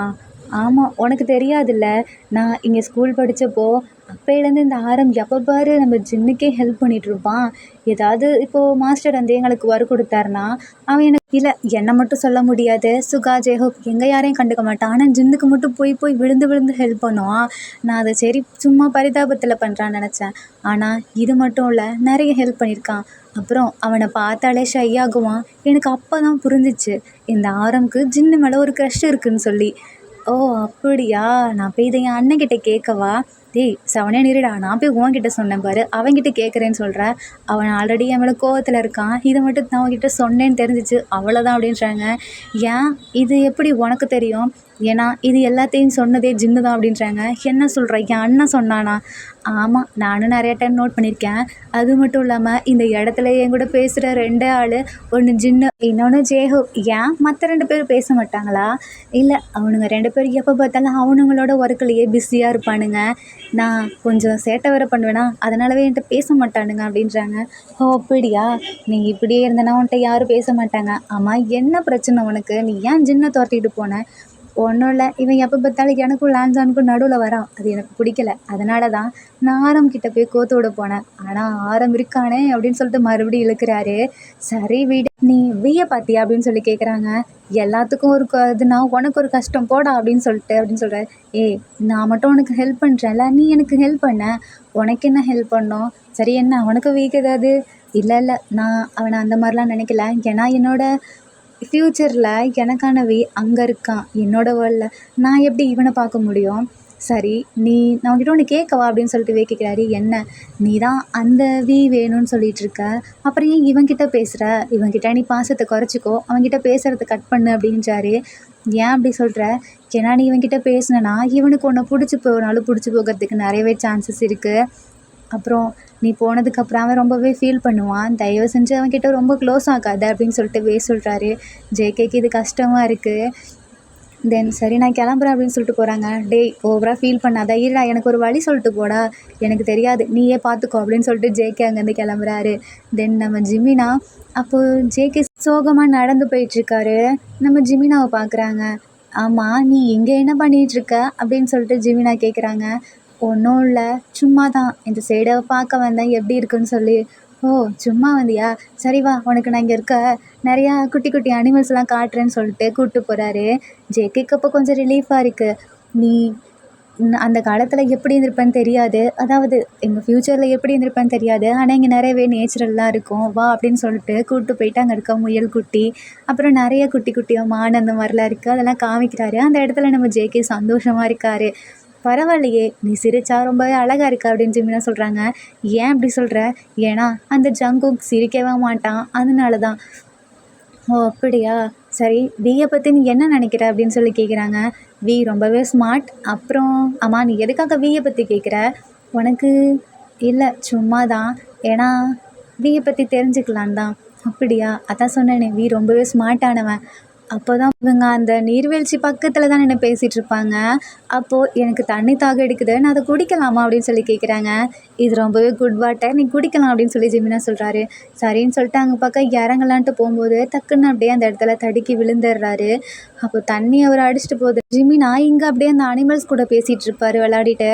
ஆமாம், உனக்கு தெரியாதுல்ல, நான் இங்கே ஸ்கூல் படித்தப்போ அப்பையிலேருந்து இந்த ஆரம் எப்போ பாரு நம்ம ஜின்னுக்கே ஹெல்ப் பண்ணிகிட்ருப்பான். ஏதாவது இப்போது மாஸ்டர் வந்து எங்களுக்கு ஒர்க் கொடுத்தாருனா அவன் எனக்கு இல்லை, என்னை மட்டும் சொல்ல முடியாது, சுகா ஜெயஹோப் எங்கே யாரையும் கண்டுக்க மாட்டான். ஆனால் ஜின்னுக்கு மட்டும் போய் போய் விழுந்து விழுந்து ஹெல்ப் பண்ணுவான். நான் அதை சரி சும்மா பரிதாபத்தில் பண்ணுறான்னு நினச்சேன். ஆனால் இது மட்டும் இல்லை, நிறைய ஹெல்ப் பண்ணியிருக்கான். அப்புறம் அவனை பார்த்தாலே ஷை ஆகுவான். எனக்கு அப்போ தான் புரிஞ்சிச்சு இந்த ஆரம்க்கு ஜின்னு மேலே ஒரு க்ரஷ் இருக்குன்னு சொல்லி. ஓ அப்படியா? நான் போய் இதை என் அண்ணன்கிட்ட கேட்கவா? டேய் செவனே நிறுடா, நான் போய் உன்கிட்ட சொன்னேன் பாரு, அவன்கிட்ட கேட்குறேன்னு சொல்கிறேன். அவன் ஆல்ரெடி என் மேலே கோவத்தில் இருக்கான். இதை மட்டும் நான் அவன்கிட்ட சொன்னேன்னு தெரிஞ்சிச்சு, அவ்வளோதான் அப்படின்றாங்க. ஏன் இது எப்படி உனக்கு தெரியும்? ஏன்னா இது எல்லாத்தையும் சொன்னதே ஜின்னு தான் அப்படின்றாங்க. என்ன சொல்கிற? என் அண்ணன் சொன்னானா? ஆமாம், நானும் நிறைய டைம் நோட் பண்ணியிருக்கேன். அது மட்டும் இல்லாமல் இந்த இடத்துல என் கூட பேசுகிற ரெண்டே ஆள், ஒன்று ஜின்னு, இன்னொன்று ஜேஹூப். ஏன் மற்ற 2 பேரும் பேச மாட்டாங்களா? இல்லை, அவனுங்க 2 பேரும் எப்போ பார்த்தாலும் அவனுங்களோட ஒர்க்குலேயே பிஸியாக இருப்பானுங்க. நான் கொஞ்சம் சேட்டை வேறு பண்ணுவேனா, அதனாலவே என்கிட்ட பேச மாட்டானுங்க அப்படின்றாங்க. ஓ அப்படியா? நீ இப்படியே இருந்தனா உன்கிட்ட யாரும் பேச மாட்டாங்க. ஆமாம், என்ன பிரச்சனை உனக்கு? நீ ஏன் ஜின்னை துரத்திட்டு போன? ஒன்றும் இல்லை, இவன் எப்போ பார்த்தாலும் எனக்கும் லான்ஸானுக்கும் நடுவில் வரான். அது எனக்கு பிடிக்கல. அதனால தான் நான் ஆரம்கிட்ட போய் கோத்து விட போனேன். ஆனால் ஆரம் இருக்கானே அப்படின்னு சொல்லிட்டு மறுபடியும் இழுக்கிறாரு. சரி வீடு, நீ வீயை பார்த்தியா அப்படின்னு சொல்லி கேட்குறாங்க. எல்லாத்துக்கும் ஒரு இதுனா உனக்கு ஒரு கஷ்டம் போடா அப்படின்னு சொல்கிறாரு. ஏய், நான் மட்டும் உனக்கு ஹெல்ப் பண்ணுறேன்ல, நீ எனக்கு ஹெல்ப் பண்ண. உனக்கு என்ன ஹெல்ப் பண்ணோம்? சரி, என்ன உனக்கு வீக் ஏதாவது? இல்லை இல்லை, நான் அவனை அந்த மாதிரிலாம் நினைக்கல. ஏன்னா என்னோட ஃப்யூச்சரில் எனக்கானவே அங்கே இருக்கான் என்னோட வேர்ல்டில். நான் எப்படி இவனை பார்க்க முடியும்? சரி, நான் உங்ககிட்ட ஒன்று கேட்கவா அப்படின்னு சொல்லிட்டு கேட்குறாரு. என்ன? நீ தான் அந்த வேணும்னு சொல்லிட்டு இருக்க, அப்புறம் ஏன் இவன்கிட்ட பேசுகிற? இவன்கிட்ட நீ பாசத்தை குறைச்சிக்கோ, அவன்கிட்ட பேசுகிறத கட் பண்ணு அப்படின்றாரு. ஏன் அப்படி சொல்கிற? ஏன்னா நீ இவன்கிட்ட பேசுனனா இவனுக்கு ஒன்று பிடிச்சி போனாலும் பிடிச்சி போகிறதுக்கு நிறையவே சான்சஸ் இருக்குது. அப்புறம் நீ போனதுக்கப்புறம் அவன் ரொம்பவே ஃபீல் பண்ணுவான். தயவு செஞ்சு அவன்கிட்ட ரொம்ப க்ளோஸ் ஆகாத அப்படின்னு சொல்லிட்டு சொல்கிறாரு. ஜேகேக்கு இது கஷ்டமாக இருக்குது. தென் சரி நான் கிளம்புறேன் அப்படின்னு சொல்லிட்டு போகிறாங்க. டேய் ஓவராக ஃபீல் பண்ணாத, இருடா எனக்கு ஒரு வழி சொல்லிட்டு போடா, எனக்கு தெரியாது, நீயே பார்த்துக்கோ அப்படின்னு சொல்லிட்டு ஜேகே அங்கேருந்து கிளம்புறாரு. தென் நம்ம ஜிமினா அப்போது ஜேகே சோகமாக நடந்து போயிட்டுருக்காரு. நம்ம ஜிமினாவை பார்க்குறாங்க. ஆமாம், நீ இங்கே என்ன பண்ணிகிட்ருக்க அப்படின்னு சொல்லிட்டு ஜிமினா கேட்குறாங்க. ஒன்றும் இல்லை, சும்மா தான் இந்த சைடை பார்க்க வந்தேன் எப்படி இருக்குன்னு சொல்லி. ஓ சும்மா வந்தியா? சரி வா, உனக்கு நான் இங்கே இருக்க நிறையா குட்டி குட்டி அனிமல்ஸ்லாம் காட்டுறேன்னு சொல்லிட்டு கூப்பிட்டு போகிறாரு. ஜேகேக்கு அப்போ கொஞ்சம் ரிலீஃபாக இருக்குது. நீ அந்த காலத்தில் எப்படி இருந்திருப்பேன்னு தெரியாது, அதாவது எங்கள் ஃப்யூச்சரில் எப்படி இருந்திருப்பேன்னு தெரியாது, ஆனால் இங்கே நிறையவே நேச்சுரல்லாம் இருக்கும், வா அப்படின்னு சொல்லிட்டு கூப்பிட்டு போயிட்டு அங்கே இருக்க முயல் குட்டி, அப்புறம் நிறைய குட்டி குட்டியாக மான் அந்த மாதிரிலாம் இருக்குது, அதெல்லாம் காமிக்கிறாரு. அந்த இடத்துல நம்ம ஜேகே சந்தோஷமாக இருக்கார். பரவாயில்லையே, நீ சிரிச்சா ரொம்பவே அழகாக இருக்கா அப்படின்னு ஜிமினா சொல்கிறாங்க. ஏன் அப்படி சொல்கிற? ஏன்னா அந்த ஜங்குக் சிரிக்கவே மாட்டான், அதனால தான். ஓ அப்படியா? சரி, வீயை பற்றி நீ என்ன நினைக்கிற அப்படின்னு சொல்லி கேட்குறாங்க. வி ரொம்பவே ஸ்மார்ட். அப்புறம் ஆமாம், நீ எதுக்காக வீயை பற்றி கேட்குற? உனக்கு இல்லை, சும்மா தான், ஏன்னா வீயை பற்றி தெரிஞ்சுக்கலான் தான். அப்படியா? அதான் சொன்னேனே, வி ரொம்பவே ஸ்மார்ட்டானவன். அப்போ தான் இவங்க அந்த நீர்வீழ்ச்சி பக்கத்தில் தான் நின்று பேசிகிட்டு இருப்பாங்க. அப்போது எனக்கு தண்ணி தாக எடுக்குது, நான் அதை குடிக்கலாமா அப்படின்னு சொல்லி கேட்குறாங்க. இது ரொம்பவே குட் வாட்டர், நீ குடிக்கலாம் அப்படின்னு சொல்லி ஜிமினா சொல்கிறாரு. சரின்னு சொல்லிட்டு அங்கே பக்கம் இறங்கலான்ட்டு போகும்போது டக்குன்னு அப்படியே அந்த இடத்துல தடுக்கி விழுந்துடுறாரு. அப்போ தண்ணி அவர் அடிச்சுட்டு போகுது. ஜிமினா இங்கே அப்படியே அந்த அனிமல்ஸ் கூட பேசிகிட்டு இருப்பார் விளையாடிட்டு.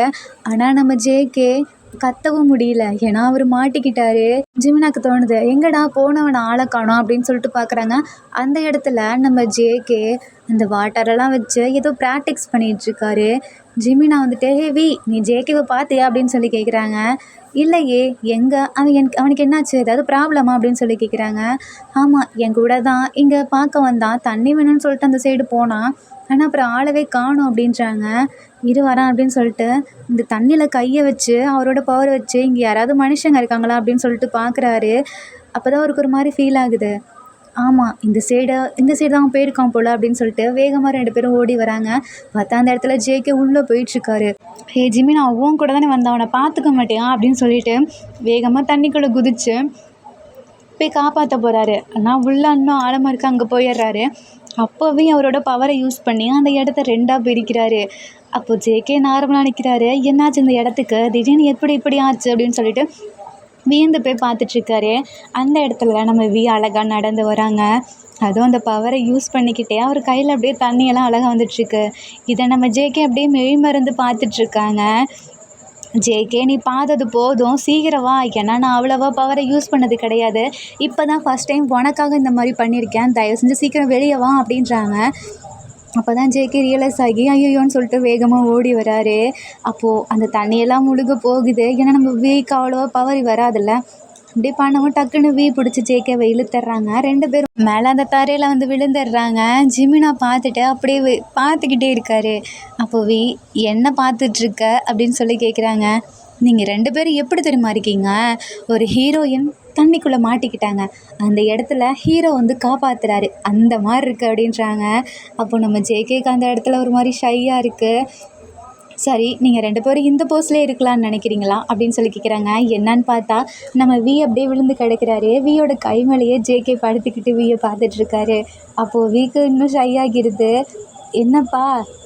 ஆனால் நம்ம ஜேகே கத்தவும் முடியல. ஏன்னா அவர் மாட்டிக்கிட்டாரு. ஜிமினாக்கு தோணுது, எங்கடா போனவன ஆளை காணோம் அப்படின்னு சொல்லிட்டு பார்க்குறாங்க. அந்த இடத்துல நம்ம ஜேகே அந்த வாட்டரெல்லாம் வச்சு ஏதோ ப்ராக்டிக்ஸ் பண்ணிகிட்ருக்காரு. ஜிமினா வந்துட்டு, "ஹே வி, நீ ஜேகேவை பார்த்தியா?" அப்படின்னு சொல்லி கேட்குறாங்க. "இல்லையே, எங்கே அவனுக்கு என்னாச்சு, ஏதாவது ப்ராப்ளமா?" அப்படின்னு சொல்லி கேட்குறாங்க. "ஆமாம், என் கூட தான் இங்கே பார்க்க வந்தான், தண்ணி வேணும்னு சொல்லிட்டு அந்த சைடு போனான். ஆனால் அப்புறம் ஆளவே காணோம்" அப்படின்றாங்க. "இரு வரேன்" அப்படின்னு சொல்லிட்டு இந்த தண்ணியில் கையை வச்சு அவரோட பவர் வச்சு இங்கே யாராவது மனுஷங்க இருக்காங்களா அப்படின்னு சொல்லிட்டு பார்க்குறாரு. அப்போ தான் அவருக்கு ஒரு மாதிரி ஃபீல் ஆகுது. ஆமாம், இந்த சைடு தான் அவன் போயிருக்கான் போல் அப்படின்னு சொல்லிட்டு வேகமாக 2 பேரும் ஓடி வராங்க. பார்த்தா அந்த இடத்துல ஜேகே உள்ளே போயிட்டுருக்காரு. "ஹே ஜிமினா, உன் கூட தானே வந்தான், அவனை பார்த்துக்க மாட்டியா?" அப்படின்னு சொல்லிட்டு வேகமாக தண்ணிக்குள்ளே குதிச்சு போய் காப்பாற்ற போகிறாரு. ஆனால் உள்ள இன்னும் ஆழமாக இருக்க அங்கே போயிடுறாரு. அப்போவே அவரோட பவரை யூஸ் பண்ணி அந்த இடத்த 2ஆக பிரிக்கிறாரு. அப்போது ஜேகே நார்மலாக நிற்கிறாரு. என்னாச்சு இந்த இடத்துக்கு, திடீர்னு இப்படி ஆச்சு அப்படின்னு சொல்லிட்டு வியந்து போய் பார்த்துட்ருக்காரு. அந்த இடத்துல நம்ம அழகாக நடந்து வராங்க. அதுவும் அந்த பவரை யூஸ் பண்ணிக்கிட்டே அவர் கையில் அப்படியே தண்ணியெல்லாம் அழகாக வந்துட்டுருக்கு. இதை நம்ம ஜேகே அப்படியே மெய்மறந்து பார்த்துட்ருக்காங்க. "ஜேகே, நீ பார்த்தது போதும், சீக்கிரம் வா. ஏன்னா நான் அவ்வளோவா பவரை யூஸ் பண்ணது கிடையாது. இப்போ தான் ஃபஸ்ட் டைம் உனக்காக இந்த மாதிரி பண்ணியிருக்கேன். தயவு செஞ்சு சீக்கிரம் வெளியே வா" அப்படின்றாங்க. அப்போ தான் ஜேகே ரியலைஸ் ஆகி ஐயோன்னு சொல்லிட்டு வேகமாக ஓடி வராரு. அப்போது அந்த தண்ணியெல்லாம் முழுக போகுது. ஏன்னா நம்ம வீக்கு அவ்வளோவா பவர் வராதில்ல. அப்படி பண்ணவும் டக்குன்னு பிடிச்சி ஜேகேவை இழுத்துட்றாங்க. 2 பேரும் மேலே அந்த தரையில் வந்து விழுந்துடுறாங்க. ஜிமினா பார்த்துட்டு அப்படியே பார்த்துக்கிட்டே இருக்காரு. அப்போது என்ன பார்த்துட்ருக்க அப்படின்னு சொல்லி கேட்குறாங்க. "நீங்கள் 2 பேரும் எப்படி தெரியுமா இருக்கீங்க, ஒரு ஹீரோயின் தண்ணிக்குள்ளே மாட்டிக்கிட்டாங்க, அந்த இடத்துல ஹீரோ வந்து காப்பாற்றுறாரு, அந்த மாதிரி இருக்குது" அப்படின்றாங்க. அப்போ நம்ம ஜேகேக்கு அந்த இடத்துல ஒரு மாதிரி ஷையாக இருக்குது. "சரி, நீங்கள் 2 பேரும் இந்த போஸ்லேயே இருக்கலாம்னு நினைக்கிறீங்களா?" அப்படின்னு சொல்லி கேட்குறாங்க. என்னன்னு பார்த்தா நம்ம அப்படியே விழுந்து கிடக்கிறாரு. வியோட கை மேலேயே ஜேகே படுத்துக்கிட்டு வியை பார்த்துட்ருக்காரு. அப்போது விக்கு இன்னும் ஷை ஆகிடுது. "என்னப்பா,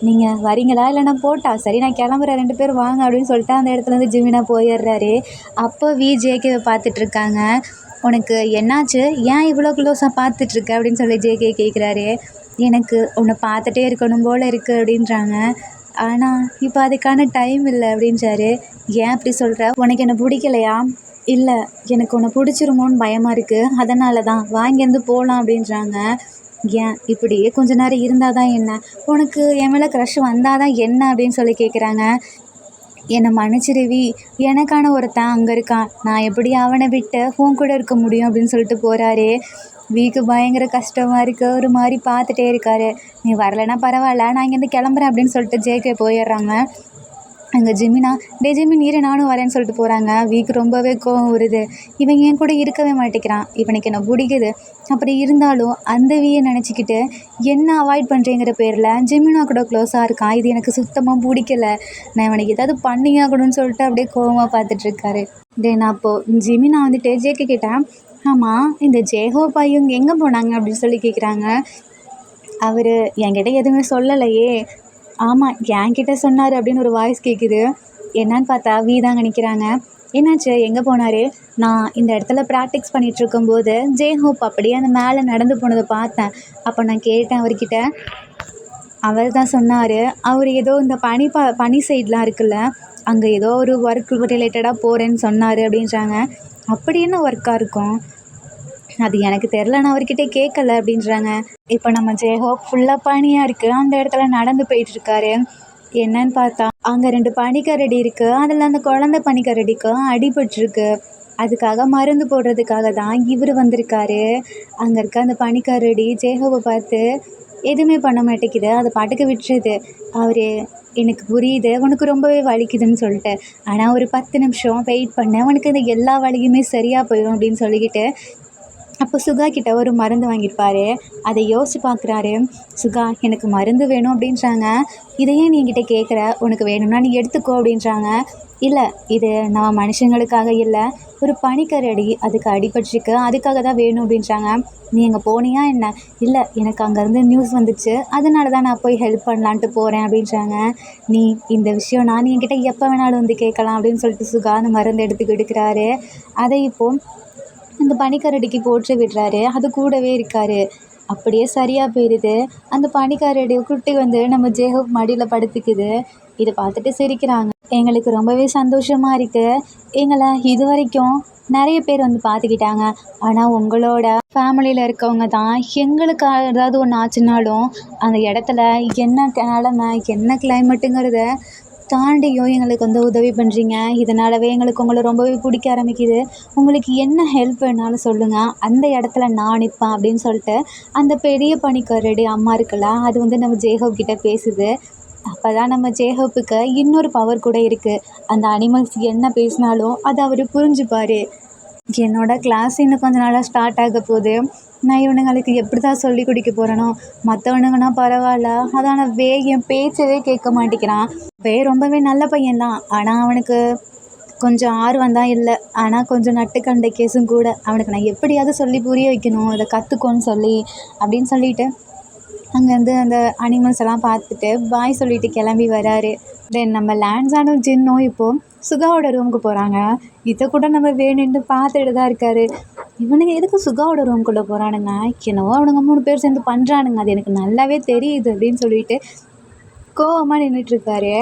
நீங்கள் வரீங்களா இல்லை நான் போட்டா? சரி, நான் கிளம்புறேன், 2 பேரும் வாங்க" அப்படின்னு சொல்லிட்டு அந்த இடத்துலேருந்து ஜிமினா போயிடுறாரு. அப்போ ஜேகேவை பார்த்துட்ருக்காங்க. "உனக்கு என்னாச்சு, ஏன் இவ்வளோ க்ளோஸாக பார்த்துட்ருக்க?" அப்படின்னு சொல்லி ஜேகே கேட்குறாரு. "எனக்கு உன்னை பார்த்துட்டே இருக்கணும் போல் இருக்குது" அப்படின்றாங்க. "ஆனால் இப்போ அதுக்கான டைம் இல்லை" அப்படின்றாரு. "ஏன் அப்படி சொல்கிற, உனக்கு என்னை பிடிக்கலையா?" "இல்லை, எனக்கு உன்னை பிடிச்சிருமோன்னு பயமாக இருக்குது, அதனால தான். வா, இங்கேருந்து போகலாம்" அப்படின்றாங்க. "ஏன், இப்படியே கொஞ்ச நேரம் இருந்தால் தான் என்ன, உனக்கு என் மேலே க்ரஷ் வந்தால் தான் என்ன?" அப்படின்னு சொல்லி கேட்குறாங்க. "என்னை மன்னிச்சிருவி, எனக்கான ஒருத்தன் அங்கே இருக்கான், நான் எப்படி அவனை விட்டு உன் கூட இருக்க முடியும்?" அப்படின்னு சொல்லிட்டு போகிறாரு. வீக்கு பயங்கர கஷ்டமாக இருக்குது. ஒரு மாதிரி பார்த்துட்டே இருக்காரு. "நீ வரலைன்னா பரவாயில்ல, நான் இங்கேருந்து கிளம்புறேன்" அப்படின்னு சொல்லிட்டு ஜேகே போயிடுறாங்க. அங்கே ஜிமினா, "டே ஜிமின், இரு, நானும் வரேன்னு" சொல்லிட்டு போகிறாங்க. வீக்கு ரொம்பவே கோவம் வருது. இவன் என் கூட இருக்கவே மாட்டேங்கிறான், இவனுக்கு என்ன பிடிக்குது, அப்படி இருந்தாலும் அந்த வீயை நினச்சிக்கிட்டு என்ன அவாய்ட் பண்ணுறேங்கிற பேரில் ஜிமினா கூட க்ளோஸாக இருக்கான். இது எனக்கு சுத்தமாக பிடிக்கல, நான் இவனுக்கு ஏதாவது பண்ணியாகணும்னு சொல்லிட்டு அப்படியே கோவமாக பார்த்துட்ருக்காரு. தென் அப்போது ஜிமினா வந்துட்டு ஜேகே கேட்டேன், "ஆமாம், இந்த ஜேஹோப் இவங்க எங்கே போனாங்க?" அப்படின்னு சொல்லி கேட்குறாங்க. அவர் என்கிட்ட எதுவுமே சொல்லலையே. "ஆமாம், என்கிட்ட சொன்னார்" அப்படின்னு ஒரு வாய்ஸ் கேட்குது. என்னன்னு பார்த்தா தாங்க நிற்கிறாங்க. "என்னாச்சு, எங்கே போனார்?" "நான் இந்த இடத்துல ப்ராக்டிக்ஸ் பண்ணிகிட்ருக்கும்போது ஜேஹோப் அப்படியே அந்த மேலே நடந்து போனதை பார்த்தேன். அப்போ நான் கேட்டேன் அவர்கிட்ட. அவர் தான் சொன்னார், அவர் ஏதோ இந்த பனி சைட்லாம் இருக்குல்ல, அங்கே ஏதோ ஒரு ஒர்க் ரிலேட்டடாக போகிறேன்னு சொன்னார்" அப்படின்றாங்க. "அப்படி என்ன ஒர்க்காக இருக்கும்?" "அது எனக்கு தெரில, நான் அவர்கிட்ட கேட்கல" அப்படின்றாங்க. இப்போ நம்ம ஜேஹோப் ஃபுல்லாக பனியாக இருக்குது, அந்த இடத்துல நடந்து போயிட்டுருக்காரு. என்னன்னு பார்த்தா அங்கே 2 பனிக்கரடி இருக்குது. அதில் அந்த குழந்தை பனிக்கரடிக்கு அடிபட்டிருக்கு. அதுக்காக மருந்து போடுறதுக்காக தான் இவர் வந்திருக்காரு. அங்கே இருக்க அந்த பனிக்கரடி ஜேஹோவை பார்த்து எதுவுமே பண்ண மாட்டேங்குது, அது பாட்டுக்கு விட்டுருது. அவர், "எனக்கு புரியுது, உனக்கு ரொம்பவே வலிக்குதுன்னு சொல்லிட்டு, ஆனால் ஒரு 10 நிமிஷம் வெயிட் பண்ண, உனக்கு இந்த எல்லா வலியுமே சரியாக போயிடும்" அப்படின்னு சொல்லிக்கிட்டு அப்போ சுகா கிட்ட ஒரு மருந்து வாங்கியிருப்பார். அதை யோசிச்சு பார்க்குறாரு. "சுகா, எனக்கு மருந்து வேணும்" அப்படின்றாங்க. "இதையே நீ என்கிட்ட கேட்குற, உனக்கு வேணும்னா நீ எடுத்துக்கோ" அப்படின்றாங்க. "இல்லை, இது நம்ம மனுஷங்களுக்காக இல்லை, ஒரு பனிக்கரடி அதுக்கு அடிபட்டிருக்கு, அதுக்காக தான் வேணும்" அப்படின்றாங்க. "நீ அங்கே போனியா என்ன?" "இல்லை, எனக்கு அங்கேருந்து நியூஸ் வந்துச்சு, அதனால தான் நான் போய் ஹெல்ப் பண்ணலான்ட்டு போகிறேன்" அப்படின்றாங்க. "நீ இந்த விஷயம் நீ என்கிட்ட எப்போ வேணாலும் வந்து கேட்கலாம்" அப்படின்னு சொல்லிட்டு சுகா அந்த மருந்து எடுத்து எடுக்கிறாரு. அதை இப்போது அந்த பனிக்கரடிக்கு போட்டு விடுறாரு. அது கூடவே இருக்கார். அப்படியே சரியாக போயிடுது. அந்த பனிக்காரடி குட்டி வந்து நம்ம ஜேஹோப் மடியில் படுத்துக்குது. இதை பார்த்துட்டு சிரிக்கிறாங்க. எங்களுக்கு ரொம்பவே சந்தோஷமா இருக்கு. எங்களை இதுவரைக்கும் நிறைய பேர் வந்து பார்த்துக்கிட்டாங்க. ஆனால் உங்களோட ஃபேமிலியில் இருக்கவங்க தான் எங்களுக்கு ஏதாவது ஒன்று ஆச்சுனாலும் அந்த இடத்துல என்ன நிலமை என்ன கிளைமேட்டுங்கிறத தாண்டியும் எங்களுக்கு வந்து உதவி பண்ணுறீங்க. இதனாலவே எங்களுக்கு உங்களை ரொம்பவே பிடிக்க ஆரம்பிக்குது. உங்களுக்கு என்ன ஹெல்ப் வேணாலும் சொல்லுங்கள், அந்த இடத்துல நான் நிற்பேன் அப்படின்னு சொல்லிட்டு அந்த பெரிய பனிக்கரடி அம்மா இருக்குல்ல, அது வந்து நம்ம ஜேஹோப் கிட்ட பேசுது. அப்போ தான் நம்ம ஜேஹோப்புக்கு இன்னொரு பவர் கூட இருக்குது. அந்த அனிமல்ஸ் என்ன பேசினாலும் அதை அவர் புரிஞ்சுப்பார். என்னோட கிளாஸ் இன்னும் கொஞ்ச நாளாக ஸ்டார்ட் ஆக போகுது. நான் இவனுங்களுக்கு எப்படி தான் சொல்லி கொடுக்க போகிறேனோ. மற்றவனுங்கன்னா பரவாயில்ல, அதான என் பேச்சவே கேட்க மாட்டேங்கிறான். ரொம்பவே நல்ல பையன்தான், ஆனால் அவனுக்கு கொஞ்சம் ஆர்வம் தான் இல்லை. ஆனால் கொஞ்சம் நட்டுக்கண்டை கேஸும் கூட. அவனுக்கு நான் எப்படியாவது சொல்லி புரிய வைக்கணும், அதை கற்றுக்கோன்னு சொல்லி அப்படின்னு சொல்லிட்டு அங்கேருந்து அந்த அனிமல்ஸ் எல்லாம் பார்த்துட்டு பாய் சொல்லிட்டு கிளம்பி வராரு. தென் நம்ம லான்ஸானும் ஜின்னும் இப்போது சுகாவோட ரூமுக்கு போகிறாங்க. இதை கூட நம்ம வேணும்னு பார்த்துட்டு தான் இருக்காரு. இவனுங்க எதுக்கு சுகாவோட ரூம்குள்ளே போகிறானுங்க, என்னவோ அவனுங்க 3 பேர் சேர்ந்து பண்ணுறானுங்க, அது எனக்கு நல்லாவே தெரியுது அப்படின்னு சொல்லிட்டு கோவமாக நின்றுட்டுருக்காரு.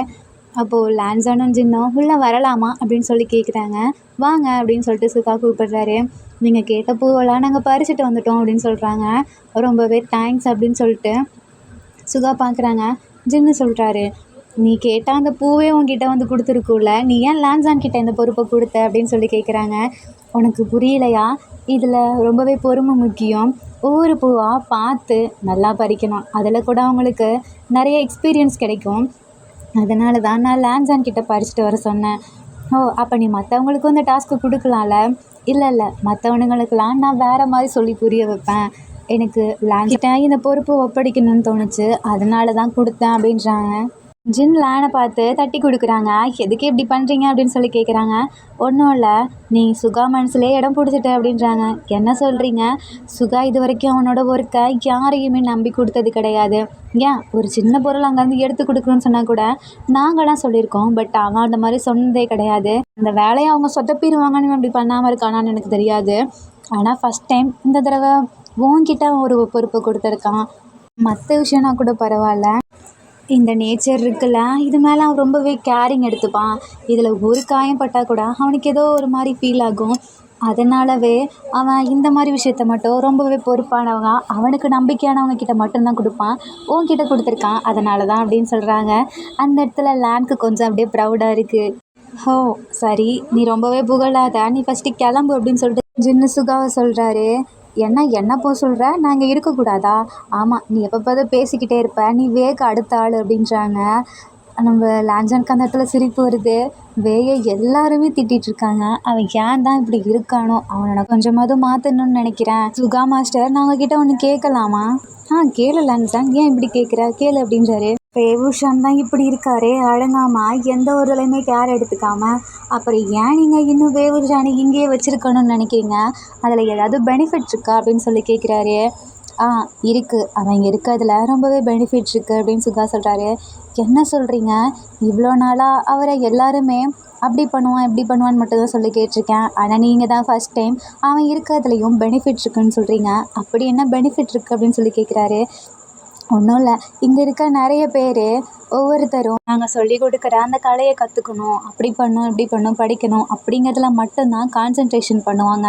அப்போது லான்ஸானும் ஜின்னும் உள்ளே வரலாமா அப்படின்னு சொல்லி கேட்குறாங்க. வாங்க அப்படின்னு சொல்லிட்டு சுகா கூப்பிடுறாரு. நீங்கள் கேட்ட பூவெல்லாம் நாங்கள் பறிச்சுட்டு வந்துட்டோம் அப்படின்னு சொல்கிறாங்க. ரொம்பவே தேங்க்ஸ் அப்படின்னு சொல்லிட்டு சுகா பார்க்குறாங்க. ஜின்னு சொல்கிறாரு, நீ கேட்டால் அந்த பூவே உன்கிட்ட வந்து கொடுத்துருக்குல்ல, நீ ஏன் லான்ஸான் கிட்ட இந்த பொறுப்பை கொடுத்த அப்படின்னு சொல்லி கேட்குறாங்க. உனக்கு புரியலையா, இதில் ரொம்பவே பொறுமை முக்கியம். ஒவ்வொரு பூவாக பார்த்து நல்லா பறிக்கணும். அதில் கூட அவங்களுக்கு நிறைய எக்ஸ்பீரியன்ஸ் கிடைக்கும். அதனால தான் நான் லான்ஸான் கிட்ட பறிச்சுட்டு வர சொன்னேன். ஓ, அப்போ நீ மற்றவங்களுக்கும் இந்த டாஸ்க்கு கொடுக்கலாம்ல. இல்லை மற்றவனுங்களுக்கெல்லாம் நான் வேறு மாதிரி சொல்லி புரிய வைப்பேன். எனக்கு லான்கிட்ட இந்த பொறுப்பு ஒப்படைக்கணும்னு தோணுச்சு, அதனால தான் கொடுத்தேன் அப்படின்றாங்க. ஜின் லானை பார்த்து தட்டி கொடுக்குறாங்க. எதுக்கு இப்படி பண்ணுறீங்க அப்படின்னு சொல்லி கேட்குறாங்க. ஒன்றும் இல்லை, நீ சுகா மனசுலேயே இடம் பிடிச்சிட்ட அப்படின்றாங்க. என்ன சொல்கிறீங்க? சுகா இது வரைக்கும் அவனோட ஒர்க்கை யாரையுமே நம்பி கொடுத்தது கிடையாது. ஏன் ஒரு சின்ன பொருள் அங்கேருந்து எடுத்து கொடுக்கணும்னு சொன்னால் கூட நாங்களாம் சொல்லியிருக்கோம். பட் அவன் அந்த மாதிரி சொன்னதே கிடையாது. அந்த வேலையை அவங்க சொதப்பிடுவாங்கன்னு அப்படி பண்ணாமல் இருக்கானான்னு எனக்கு தெரியாது. ஆனால் ஃபஸ்ட் டைம் இந்த தடவை உன்கிட்ட ஒரு பொறுப்பை கொடுத்துருக்கான். மற்ற விஷயம்னா கூட பரவாயில்ல, இந்த நேச்சர் இருக்குல்ல, இது மேலே அவன் ரொம்பவே கேரிங் எடுத்துப்பான். இதில் ஒரு காயம் பட்டால் கூட அவனுக்கு ஏதோ ஒரு மாதிரி ஃபீல் ஆகும். அதனாலவே அவன் இந்த மாதிரி விஷயத்த மட்டும் ரொம்பவே பொறுப்பானவங்க, அவனுக்கு நம்பிக்கையானவங்க கிட்ட மட்டும்தான் கொடுப்பான். உன்கிட்ட கொடுத்துருக்கான், அதனால தான் அப்படின்னு சொல்கிறாங்க. அந்த இடத்துல லான்க்கு கொஞ்சம் அப்படியே ப்ரௌடாக இருக்குது. ஓ சரி, நீ ரொம்பவே புகழாத, நீ ஃபஸ்ட்டு கிளம்பு அப்படின்னு சொல்லிட்டு ஜின்னு சுகாவை சொல்கிறாரு. என்ன போக சொல்கிற, நான் இங்கே இருக்கக்கூடாதா? ஆமாம், நீ எப்போ பார்த்து பேசிக்கிட்டே இருப்ப, நீ வேக்கு அடுத்த ஆள் அப்படின்றாங்க. நம்ம லான்ஜானுக்கு அந்த இடத்துல சிரிப்பு வருது. வேயை எல்லாருமே திட்டிகிட்ருக்காங்க. அவன் ஏன் தான் இப்படி இருக்கானோ, அவனை கொஞ்சமாவது மாற்றணும்னு நினைக்கிறேன். சுகா மாஸ்டர், நான் உங்ககிட்ட ஒன்று கேட்கலாமா? கேளு லான்ஜான், ஏன் இப்படி கேட்குற, கேளு அப்படின்றாரு. பேபுஷான் தான் இப்படி இருக்காரே, அடங்காமல் எந்த ஒரு இதுலையுமே கேர் எடுத்துக்காமல், அப்புறம் ஏன் நீங்கள் இன்னும் பேபுஷானை இங்கேயே வச்சுருக்கணும்னு நினைக்கிறீங்க? அதில் ஏதாவது பெனிஃபிட் இருக்கா அப்படின்னு சொல்லி கேட்குறாரு. இருக்குது, அவன் இங்கே இருக்கிறதுல ரொம்பவே பெனிஃபிட் இருக்குது அப்படின்னு சுகா சொல்கிறாரு. என்ன சொல்கிறீங்க? இவ்வளோ நாளாக அவரை எல்லாருமே அப்படி பண்ணுவான் இப்படி பண்ணுவான்னு மட்டும் தான் சொல்லி கேட்டிருக்கேன். ஆனால் நீங்கள் தான் ஃபஸ்ட் டைம் அவன் இருக்கிறதுலையும் பெனிஃபிட் இருக்குன்னு சொல்கிறீங்க. அப்படி என்ன பெனிஃபிட் இருக்குது அப்படின்னு சொல்லி கேட்குறாரு. ஒன்றும் இல்லை, இங்கே இருக்க நிறைய பேர் ஒவ்வொருத்தரும் நாங்கள் சொல்லி கொடுக்குற அந்த கலையை கற்றுக்கணும், அப்படி பண்ணணும் இப்படி பண்ணணும் படிக்கணும் அப்படிங்கிறதுல மட்டும்தான் கான்சன்ட்ரேஷன் பண்ணுவாங்க.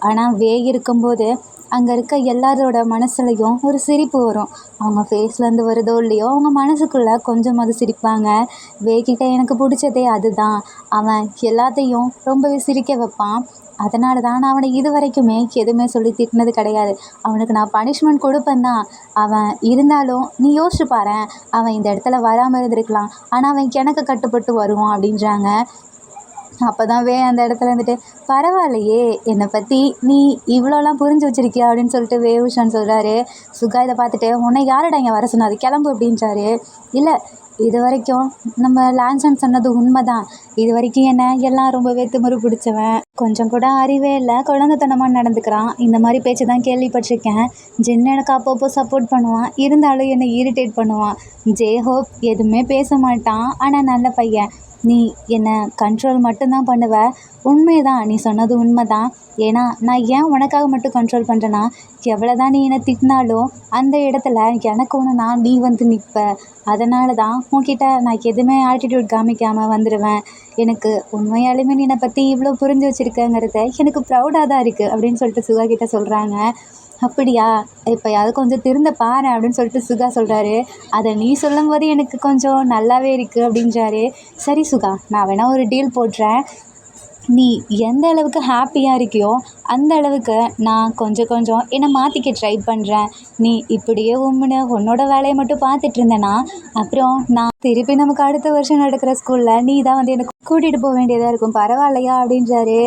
ஆனால் இருக்கும்போது அங்கே இருக்க எல்லாரோட மனசுலையும் ஒரு சிரிப்பு வரும். அவங்க ஃபேஸ்லேருந்து வருதோ இல்லையோ, அவங்க மனசுக்குள்ளே கொஞ்சமாவது சிரிப்பாங்க. கிட்ட எனக்கு பிடிச்சதே அதுதான். அவன் எல்லாத்தையும் ரொம்பவே சிரிக்க வைப்பான். அதனால தான் நான் அவனை இது வரைக்குமே எதுவுமே சொல்லி திட்டினது கிடையாது. அவனுக்கு நான் பனிஷ்மெண்ட் கொடுப்பேன் தான். அவன் இருந்தாலும் நீ யோசிச்சு பாரேன், அவன் இந்த இடத்துல வராமல் இருந்திருக்கலாம், ஆனால் அவன் எனக்கு கட்டுப்பட்டு வருவான் அப்படின்றாங்க. அப்போ தான் அந்த இடத்துல இருந்துட்டு, பரவாயில்லையே, என்னை பற்றி நீ இவ்வளோலாம் புரிஞ்சு வச்சுருக்கியா அப்படின்னு சொல்லிட்டு வேவுஷான்னு சொல்கிறாரு. சுகா இதை பார்த்துட்டு, உன்னை யாரடா இங்கே வர சொன்னாது, கிளம்பு அப்படின்றாரு. இல்லை, இது வரைக்கும் நம்ம லான்சன் சொன்னது உண்மைதான். இது வரைக்கும் என்ன எல்லாம் ரொம்பவே திமிரு பிடிச்சவன், கொஞ்சம் கூட அறிவே இல்லை, குழந்தைத்தனமாக நடந்துக்கிறான், இந்த மாதிரி பேச்சு தான் கேள்விப்பட்டிருக்கேன். ஜின் எனக்கு அப்பப்போ சப்போர்ட் பண்ணுவான், இருந்தாலும் என்னை இரிட்டேட் பண்ணுவான். ஹோப் எதுவுமே பேச மாட்டான், ஆனால் நல்ல பையன். நீ என்னை கண்ட்ரோல் மட்டும்தான் பண்ணுவ. உண்மைதான், நீ சொன்னது உண்மைதான். ஏன்னா நான் ஏன் உனக்காக மட்டும் கண்ட்ரோல் பண்ணுறேன்னா, எவ்வளோதான் நீ என்னை திட்டினாலும் அந்த இடத்துல எனக்கு ஒன்றுனா நீ வந்து நிற்ப. அதனால தான் உன்கிட்ட நான் எதுவுமே ஆட்டிடியூட் காமிக்காமல் வந்துடுவேன். எனக்கு உண்மையாலுமே நீ என்னை பற்றி இவ்வளோ புரிஞ்சு வச்சுருக்கங்கிறத எனக்கு ப்ரௌடாக தான் இருக்குது அப்படின்னு சொல்லிட்டு சுகா கிட்ட சொல்கிறாங்க. அப்படியா, இப்போயாவது கொஞ்சம் திருந்த பாரு அப்படின்னு சொல்லிட்டு சுகா சொல்கிறாரு. அதை நீ சொல்லும்போது எனக்கு கொஞ்சம் நல்லாவே இருக்குது அப்படின்றாரு. சரி சுகா, நான் வேணால் ஒரு டீல் போடுறேன். நீ எந்த அளவுக்கு ஹாப்பியாக இருக்கியோ அந்த அளவுக்கு நான் கொஞ்சம் கொஞ்சம் என்னை மாற்றிக்க ட்ரை பண்ணுறேன். நீ இப்படியே உன்னோட வேலையை மட்டும் பார்த்துட்டு இருந்தேன்னா அப்புறம் நான் திருப்பி நமக்கு அடுத்த வருஷம் நடக்கிற ஸ்கூலில் நீ தான் வந்து எனக்கு கூட்டிகிட்டு போக வேண்டியதாக இருக்கும். பரவாயில்லையா அப்படின்றாரு.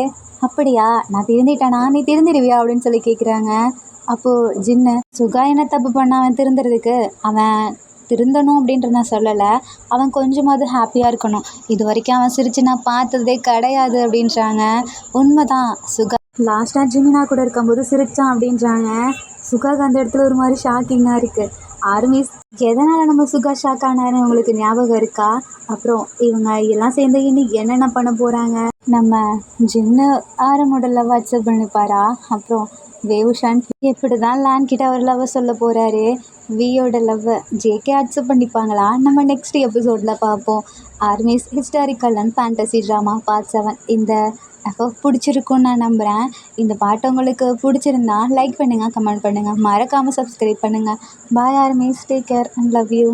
அப்படியா, நான் திருந்திட்டேனா, நீ திருந்திடுவியா அப்படின்னு சொல்லி கேட்குறாங்க. அப்போது ஜின்னு, சுகா என்ன தப்பு பண்ண அவன் திருந்துறதுக்கு? அவன் திருந்தணும் அப்படின்ற நான் சொல்லலை, அவன் கொஞ்சமாவது ஹாப்பியாக இருக்கணும். இது வரைக்கும் அவன் சிரித்து நான் பார்த்ததே கிடையாது அப்படின்றாங்க. உண்மைதான், சுகா லாஸ்ட்டாக ஜிமினா கூட இருக்கும்போது சிரித்தான் அப்படின்றாங்க. சுகாக்கு அந்த இடத்துல ஒரு மாதிரி ஷாக்கிங்காக இருக்குது. ஆர்மிஸ், எதனால் நம்ம சுகா ஷாக் ஆனாருன்னு உங்களுக்கு ஞாபகம் இருக்கா? அப்புறம் இவங்க எல்லாம் சேர்ந்து இன்னைக்கு என்னென்ன பண்ண போகிறாங்க? நம்ம ஜின்னு ஆரமோட லவ் அக்செப்ட் பண்ணிப்பாரா? அப்புறம் வேவுஷான் எப்படி தான் லேன் கிட்ட அவர் லவ் சொல்ல போகிறாரு? வியோட லவ்வை ஜேகே அக்செப்ட் பண்ணிப்பாங்களா? நம்ம நெக்ஸ்ட் எபிசோடில் பார்ப்போம். Armies historical and fantasy drama part 7 இந்த பிடிச்சிருக்குன்னு நான் நம்புகிறேன். இந்த பாட்டு உங்களுக்கு பிடிச்சிருந்தா லைக் பண்ணுங்கள், கமெண்ட் பண்ணுங்கள், மறக்காமல் சப்ஸ்கிரைப் பண்ணுங்கள். Bye armies, take care and love you.